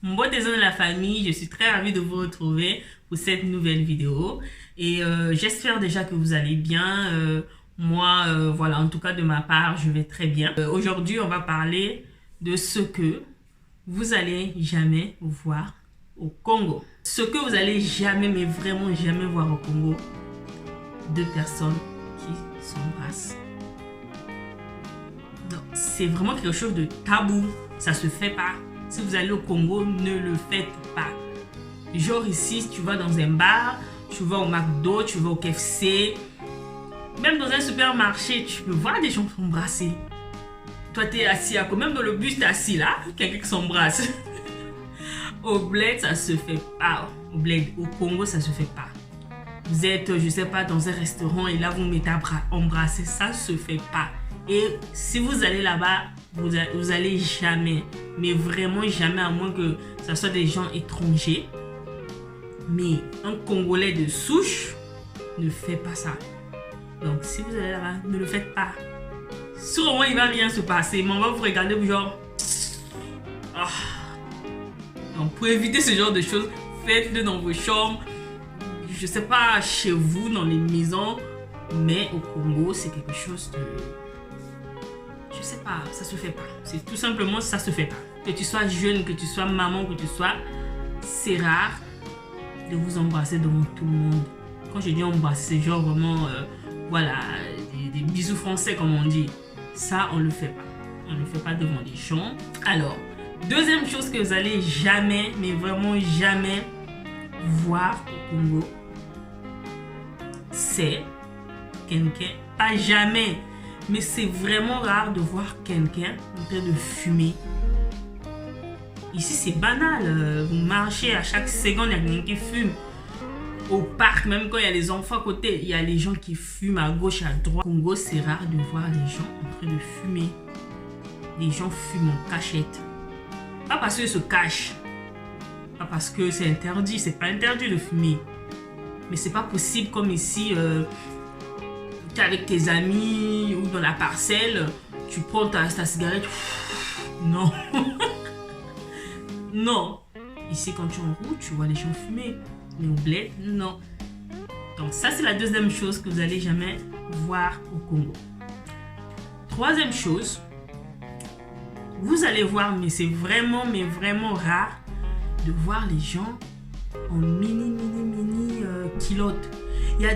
Bon désolé la famille, je suis très ravie de vous retrouver pour cette nouvelle vidéo et j'espère déjà que vous allez bien. Moi, voilà, en tout cas de ma part, je vais très bien. Aujourd'hui, on va parler de ce que vous allez jamais voir au Congo. Ce que vous allez jamais, mais vraiment jamais voir au Congo, deux personnes qui s'embrassent. C'est vraiment quelque chose de tabou, ça se fait pas. Si vous allez au Congo, ne le faites pas. Genre ici, tu vas dans un bar, tu vas au McDo, tu vas au KFC, même dans un supermarché, tu peux voir des gens s'embrasser. Toi, tu es assis à quoi? Même dans le bus, tu es assis là, quelqu'un qui s'embrasse. Au bled, ça se fait pas. Au bled, au Congo, ça se fait pas. Vous êtes, je sais pas, dans un restaurant et là, vous mettez à embrasser, ça se fait pas. Et si vous allez là-bas, vous allez jamais, mais vraiment jamais, à moins que ce soit des gens étrangers. Mais un Congolais de souche ne fait pas ça. Donc si vous allez là-bas, ne le faites pas. Sûrement il va rien se passer, mais on va vous regarder genre... Ah. Donc pour éviter ce genre de choses, faites-le dans vos chambres. Je sais pas chez vous, dans les maisons, mais au Congo, c'est quelque chose de... Je sais pas, ça se fait pas. C'est tout simplement, ça se fait pas. Que tu sois jeune, que tu sois maman, que tu sois... C'est rare de vous embrasser devant tout le monde. Quand je dis embrasser, c'est genre vraiment... voilà, des bisous français comme on dit. Ça, on le fait pas. On le fait pas devant les gens. Alors, deuxième chose que vous allez jamais, mais vraiment jamais voir au Congo, c'est quelqu'un, pas jamais, mais c'est vraiment rare de voir quelqu'un en train de fumer. Ici, c'est banal. Vous marchez, à chaque seconde, il y a quelqu'un qui fume. Au parc, même quand il y a les enfants à côté, il y a les gens qui fument à gauche, à droite. Au Congo, c'est rare de voir les gens en train de fumer. Les gens fument en cachette. Pas parce qu'ils se cachent. Pas parce que c'est interdit. C'est pas interdit de fumer. Mais c'est pas possible comme ici, tu es avec tes amis ou dans la parcelle, tu prends ta cigarette. Non. Non. Ici, quand tu es en route, tu vois les gens fumer. Mais au bled, non. Donc ça, c'est la deuxième chose que vous n'allez jamais voir au Congo. Troisième chose, vous allez voir, mais c'est vraiment, mais vraiment rare de voir les gens en mini culottes. Il y a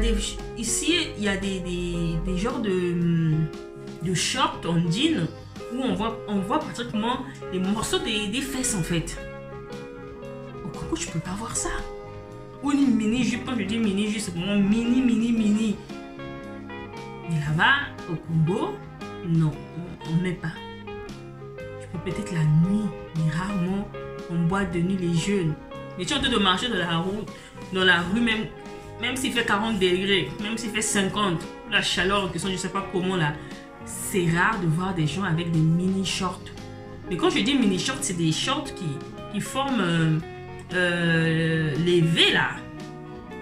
ici, il y a des genres de shorts en jean où on voit pratiquement les morceaux des fesses en fait. Au Congo, je peux pas voir ça. Ou une mini-jupe, quand je dis mini-jupe, c'est vraiment mini. Mais là-bas, au Congo, non, on ne met pas. Tu peux peut-être la nuit, mais rarement en boîte de nuit les jeunes. Mais tu es en train de marcher dans la rue même s'il fait 40 degrés, même s'il fait 50, la chaleur en question, je ne sais pas comment là, c'est rare de voir des gens avec des mini-shorts. Mais quand je dis mini-shorts, c'est des shorts qui forment... les V là,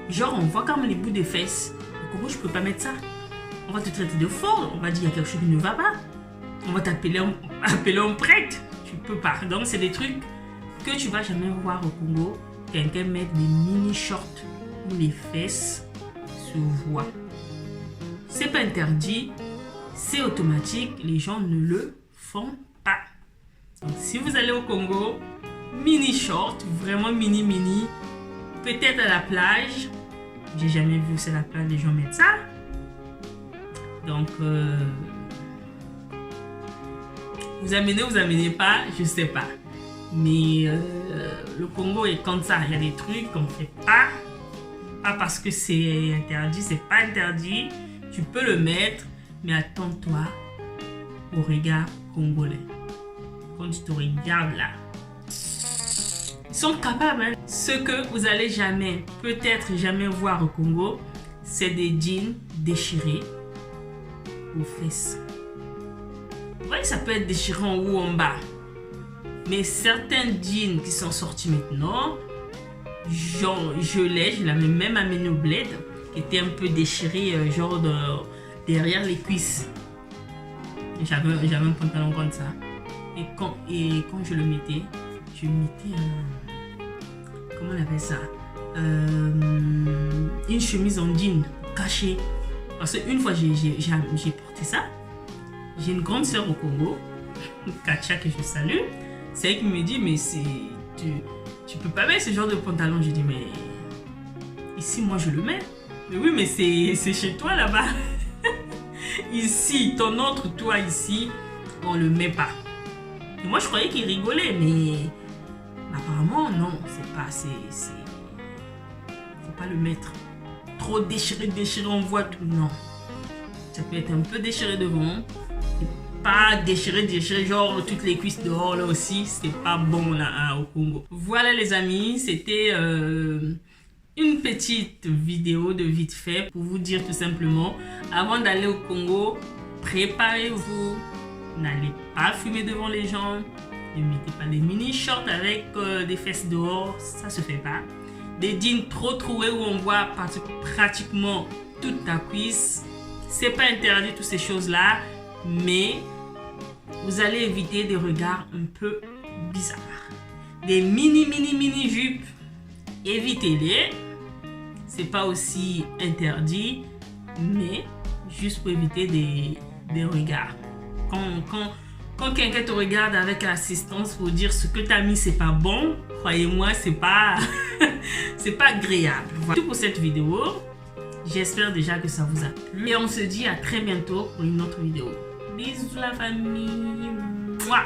genre on voit comme les bouts de fesses. Comment je peux pas mettre ça? On va te traiter de folle, on va dire il y a quelque chose qui ne va pas, on va t'appeler en prêtre. Tu peux pas. Donc c'est des trucs que tu vas jamais voir au Congo. Quelqu'un met des mini shorts où les fesses se voient. C'est pas interdit, c'est automatique, les gens ne le font pas. Donc si vous allez au Congo, mini short, vraiment mini, peut-être à la plage. J'ai jamais vu c'est la plage les gens mettent ça. Donc vous amenez pas, je sais pas. Mais le Congo est comme ça, il y a des trucs qu'on fait pas parce que c'est interdit, c'est pas interdit. Tu peux le mettre, mais attends-toi au regard congolais. Quand tu te regardes là, ils sont capables. Hein. Ce que vous allez jamais, peut-être jamais voir au Congo, c'est des jeans déchirés aux fesses. Vous voyez, ça peut être déchiré en haut ou en bas. Mais certains jeans qui sont sortis maintenant, genre je l'avais même amené au bled, qui était un peu déchiré, genre derrière les cuisses. J'avais un pantalon comme ça. Et quand je le mettais, je mettais comment on appelle ça, une chemise en jean cachée. Parce qu'une fois j'ai porté ça. J'ai une grande sœur au Congo, Katia, que je salue. C'est elle qui me dit, mais tu peux pas mettre ce genre de pantalon. Je dis, mais ici moi je le mets. Mais oui, mais c'est chez toi là-bas. Ici, ton autre toi ici, on le met pas. Et moi je croyais qu'il rigolait, mais apparemment non, faut pas le mettre. Trop déchiré, on voit tout. Non. Ça peut être un peu déchiré devant. Et pas déchiré, genre toutes les cuisses dehors là aussi. C'est pas bon là hein, au Congo. Voilà les amis, c'était une petite vidéo de vite fait pour vous dire tout simplement, avant d'aller au Congo, préparez-vous. N'allez pas fumer devant les gens. Ne mettez pas des mini-shorts avec des fesses dehors. Ça se fait pas. Des jeans trop troués où on voit pratiquement toute ta cuisse. C'est pas interdit toutes ces choses-là, mais vous allez éviter des regards un peu bizarres. Des mini jupes, évitez-les. C'est pas aussi interdit, mais juste pour éviter des regards. Quand quelqu'un te regarde avec assistance pour dire ce que tu as mis c'est pas bon, croyez-moi, c'est pas c'est pas agréable. Voilà tout pour cette vidéo. J'espère déjà que ça vous a plu et on se dit à très bientôt pour une autre vidéo. Bisous la famille. Mouah.